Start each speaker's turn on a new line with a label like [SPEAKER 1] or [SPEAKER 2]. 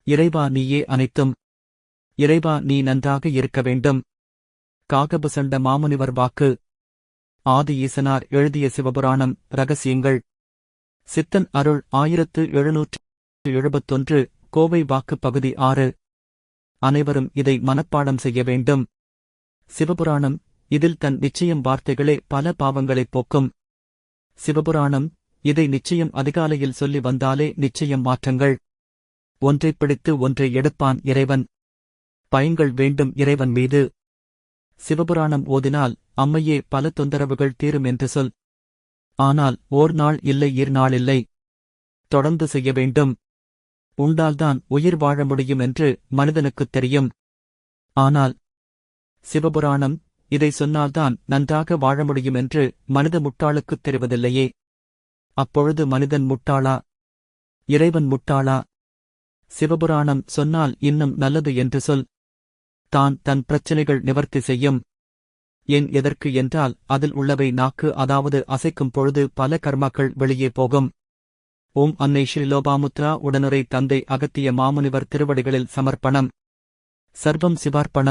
[SPEAKER 1] இறைவா நீயே அனைத்தும். இறைவா நீ நன்றாக இருக்க வேண்டும். காகபுசண்ட மாமுனிவர் வாக்கு. ஆதி ஈசனார் எழுதிய சிவபுராணம் ரகசியங்கள். சித்தன் அருள் 1771 கோவை வாக்கு பகுதி 6. அனைவரும் இதை மனப்பாடம் செய்ய வேண்டும். சிவபுராணம், இதில் தன் நிச்சயம் வார்த்தைகளே பல பாவங்களைப் போக்கும். சிவபுராணம், இதை நிச்சயம் அதிகாலையில் சொல்லி வந்தாலே நிச்சயம் மாற்றங்கள். ஒன்றைப் பிடித்து ஒன்றை எடுப்பான் இறைவன். பயன்கள் வேண்டும் இறைவன் மீது. சிவபுராணம் ஓதினால் அம்மையே பல தொந்தரவுகள் தீரும் என்று சொல். ஆனால் ஓர் நாள் இல்லை, நாள் இல்லை. தொடர்ந்து செய்ய வேண்டும். உண்டால்தான் உயிர் வாழ முடியும் என்று மனிதனுக்குத் தெரியும். ஆனால் சிவபுராணம், இதை சொன்னால்தான் நன்றாக வாழ முடியும் என்று மனித முட்டாளுக்குத் தெரிவதில்லையே. அப்பொழுது மனிதன் முட்டாளா, இறைவன் முட்டாளா? சிவபுராணம் சொன்னால் இன்னும் நல்லது என்று சொல். தான் தன் பிரச்சனைகள் நிவர்த்தி செய்யும். ஏன் எதற்கு என்றால் அதில் உள்ளவை நாக்கு, அதாவது அசைக்கும் பொழுது பல கர்மாக்கள் வெளியே போகும். ஓம் அன்னை ஸ்ரீ லோபாமுத்ரா உடனுரை தந்தை அகத்திய மாமுனிவர் திருவடிகளில் சமர்ப்பணம். சர்வம் சிவார்ப்பணம்.